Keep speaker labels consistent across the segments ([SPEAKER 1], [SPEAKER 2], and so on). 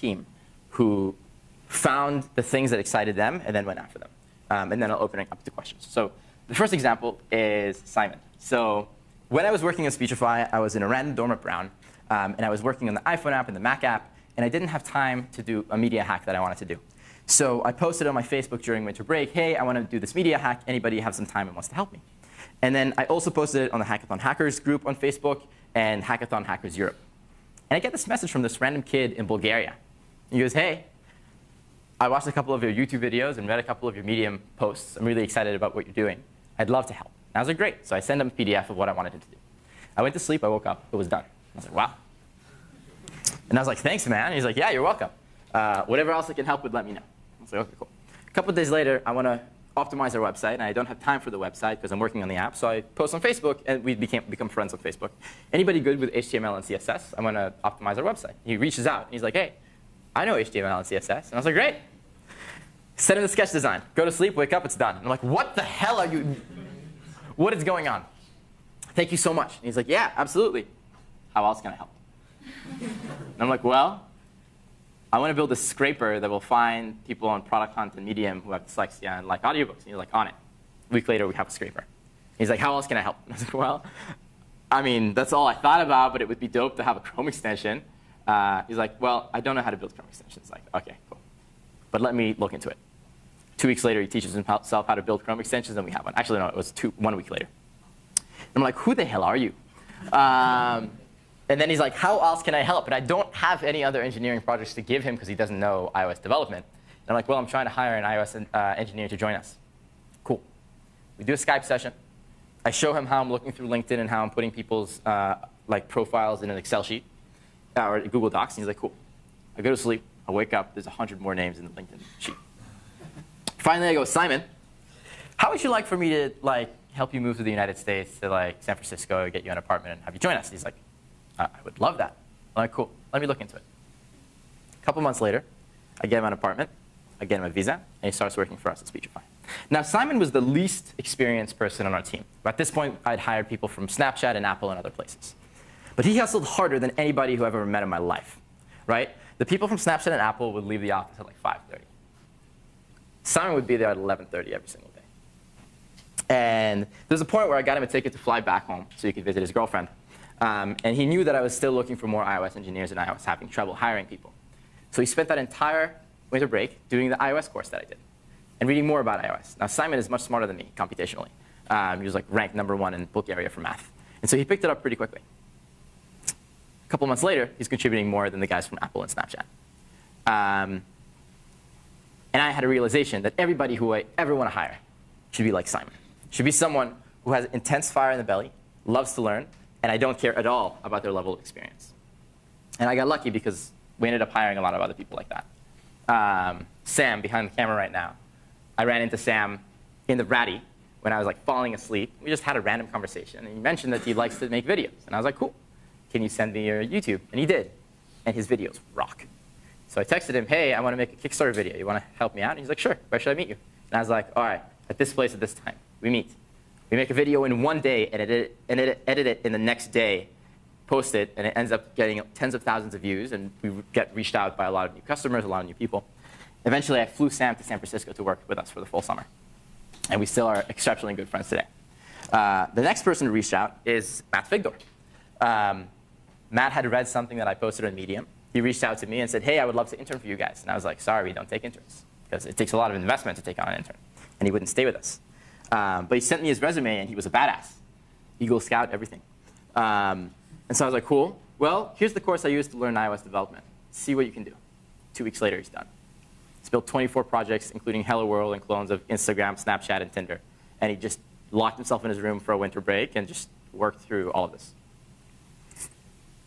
[SPEAKER 1] team who found the things that excited them and then went after them. And then I'll open it up to questions. So the first example is Simon. So when I was working on Speechify, I was in a random dorm at Brown, and I was working on the iPhone app and the Mac app, and I didn't have time to do a media hack that I wanted to do. So I posted on my Facebook during winter break, hey, I want to do this media hack. Anybody have some time and wants to help me? And then I also posted it on the Hackathon Hackers group on Facebook and Hackathon Hackers Europe. And I get this message from this random kid in Bulgaria. He goes, hey, I watched a couple of your YouTube videos and read a couple of your Medium posts. I'm really excited about what you're doing. I'd love to help. And I was like, great. So I sent him a PDF of what I wanted him to do. I went to sleep. I woke up. It was done. I was like, wow. And I was like, thanks, man. And he's like, yeah, you're welcome. Whatever else I can help with, let me know. I was like, OK, cool. A couple of days later, I want to optimize our website. And I don't have time for the website because I'm working on the app. So I post on Facebook, and we become friends on Facebook. Anybody good with HTML and CSS? I want to optimize our website. He reaches out. And he's like, hey, I know HTML and CSS. And I was like, great. Send him the sketch design. Go to sleep, wake up, it's done. And I'm like, what the hell are you? What is going on? Thank you so much. And he's like, yeah, absolutely. How else can I help? And I'm like, well, I want to build a scraper that will find people on Product Hunt and Medium who have dyslexia and like audiobooks. And he's like, on it. A week later, we have a scraper. He's like, how else can I help? And I was like, well, I mean, that's all I thought about, but it would be dope to have a Chrome extension. He's like, well, I don't know how to build Chrome extensions. Like, OK, cool. But let me look into it. 2 weeks later, he teaches himself how to build Chrome extensions, and we have one. Actually, no, it was 1 week later. And I'm like, who the hell are you? And then he's like, how else can I help? And I don't have any other engineering projects to give him because he doesn't know iOS development. And I'm like, well, I'm trying to hire an iOS engineer to join us. Cool. We do a Skype session. I show him how I'm looking through LinkedIn and how I'm putting people's like profiles in an Excel sheet or Google Docs. And he's like, cool. I go to sleep. I wake up. There's 100 more names in the LinkedIn sheet. Finally, I go, Simon, how would you like for me to help you move to the United States to San Francisco, get you an apartment, and have you join us? He's like, I would love that. I'm like, cool. Let me look into it. A couple months later, I get him an apartment. I get him a visa, and he starts working for us at Speechify. Now, Simon was the least experienced person on our team. At this point, I'd hired people from Snapchat and Apple and other places. But he hustled harder than anybody who I've ever met in my life. Right? The people from Snapchat and Apple would leave the office at 5:30. Simon would be there at 11:30 every single day. And there's a point where I got him a ticket to fly back home so he could visit his girlfriend. And he knew that I was still looking for more iOS engineers, and I was having trouble hiring people. So he spent that entire winter break doing the iOS course that I did and reading more about iOS. Now, Simon is much smarter than me computationally. He was ranked #1 in Bulgaria for math. And so he picked it up pretty quickly. A couple months later, he's contributing more than the guys from Apple and Snapchat. And I had a realization that everybody who I ever want to hire should be like Simon. Should be someone who has intense fire in the belly, loves to learn, and I don't care at all about their level of experience. And I got lucky because we ended up hiring a lot of other people like that. Sam, behind the camera right now, I ran into Sam in the Ratty when I was falling asleep. We just had a random conversation, and he mentioned that he likes to make videos. And I was like, cool. Can you send me your YouTube? And he did. And his videos rock. So I texted him, hey, I want to make a Kickstarter video. You want to help me out? And he's like, sure. Where should I meet you? And I was like, all right, at this place at this time. We meet. We make a video in 1 day, edit it in the next day, post it, and it ends up getting tens of thousands of views. And we get reached out by a lot of new customers, a lot of new people. Eventually, I flew Sam to San Francisco to work with us for the full summer. And we still are exceptionally good friends today. The next person who reached out is Matt Figdor. Matt had read something that I posted on Medium. He reached out to me and said, hey, I would love to intern for you guys. And I was like, sorry, we don't take interns, because it takes a lot of investment to take on an intern. And he wouldn't stay with us. But he sent me his resume, and he was a badass. Eagle Scout, everything. And so I was like, cool. Well, here's the course I used to learn iOS development. See what you can do. 2 weeks later, he's done. He's built 24 projects, including Hello World and clones of Instagram, Snapchat, and Tinder. And he just locked himself in his room for a winter break and just worked through all of this.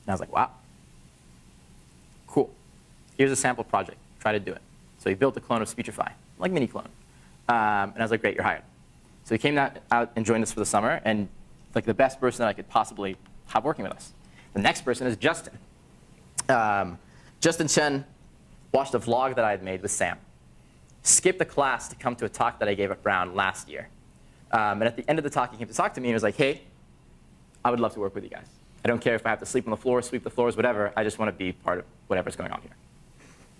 [SPEAKER 1] And I was like, wow. Cool. Here's a sample project. Try to do it. So he built a clone of Speechify, like mini clone. And I was like, great, you're hired. So he came out and joined us for the summer, and the best person that I could possibly have working with us. The next person is Justin. Justin Chen watched a vlog that I had made with Sam, skipped a class to come to a talk that I gave at Brown last year. And at the end of the talk, he came to talk to me and was like, hey, I would love to work with you guys. I don't care if I have to sleep on the floor, sweep the floors, whatever. I just want to be part of whatever's going on here.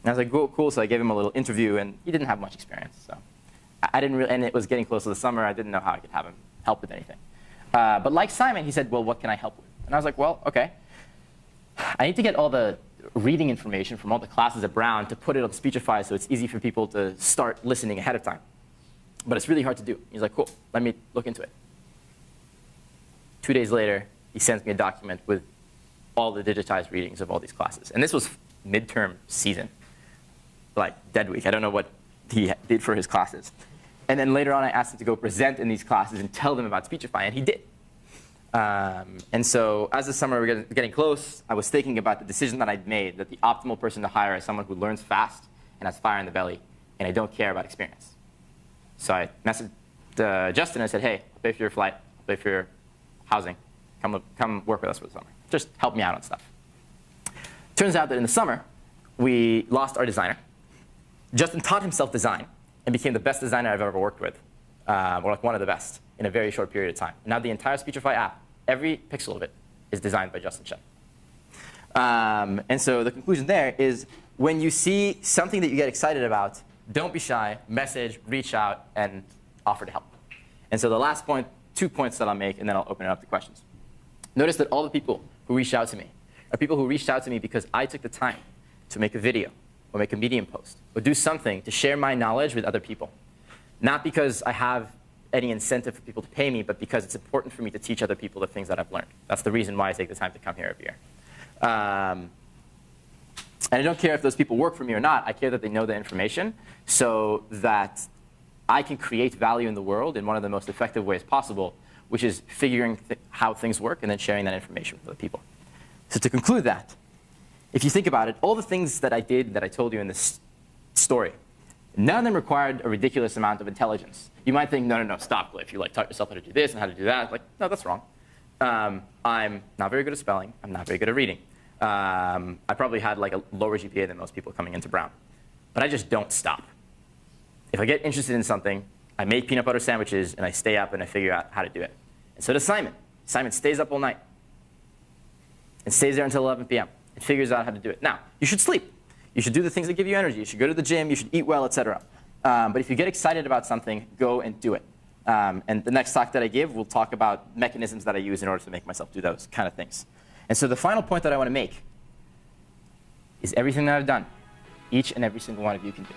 [SPEAKER 1] And I was like, cool, cool. So I gave him a little interview, and he didn't have much experience. So I didn't really, and it was getting close to the summer. I didn't know how I could have him help with anything. But like Simon, he said, well, what can I help with? And I was like, well, OK. I need to get all the reading information from all the classes at Brown to put it on Speechify so it's easy for people to start listening ahead of time. But it's really hard to do. He's like, cool, let me look into it. 2 days later, he sends me a document with all the digitized readings of all these classes. And this was midterm season, like dead week. I don't know what he did for his classes. And then later on, I asked him to go present in these classes and tell them about Speechify, and he did. And so as the summer was getting close, I was thinking about the decision that I'd made, that the optimal person to hire is someone who learns fast and has fire in the belly, and I don't care about experience. So I messaged Justin and I said, hey, I'll pay for your flight, I'll pay for your housing. Come work with us for the summer. Just help me out on stuff. Turns out that in the summer, we lost our designer. Justin taught himself design and became the best designer I've ever worked with, or like one of the best, in a very short period of time. Now the entire Speechify app, every pixel of it, is designed by Justin Chen. And so the conclusion there is when you see something that you get excited about, don't be shy, message, reach out, and offer to help. And so the last point, 2 points that I'll make, and then I'll open it up to questions. Notice that all the people who reached out to me are people who reached out to me because I took the time to make a video or make a Medium post or do something to share my knowledge with other people. Not because I have any incentive for people to pay me, but because it's important for me to teach other people the things that I've learned. That's the reason why I take the time to come here every year. And I don't care if those people work for me or not. I care that they know the information so that I can create value in the world in one of the most effective ways possible, which is figuring how things work and then sharing that information with other people. So to conclude that, if you think about it, all the things that I did that I told you in this story, none of them required a ridiculous amount of intelligence. You might think, no, stop, Cliff. You taught yourself how to do this and how to do that. Like, no, that's wrong. I'm not very good at spelling. I'm not very good at reading. I probably had like a lower GPA than most people coming into Brown. But I just don't stop. If I get interested in something, I make peanut butter sandwiches, and I stay up and I figure out how to do it. And so does Simon. Simon stays up all night and stays there until 11 p.m. and figures out how to do it. Now, you should sleep. You should do the things that give you energy. You should go to the gym. You should eat well, et cetera. But if you get excited about something, go and do it. And the next talk that I give will talk about mechanisms that I use in order to make myself do those kind of things. And so the final point that I want to make is everything that I've done, each and every single one of you can do.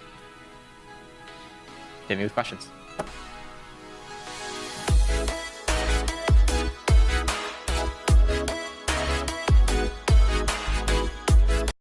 [SPEAKER 1] Hit me with questions.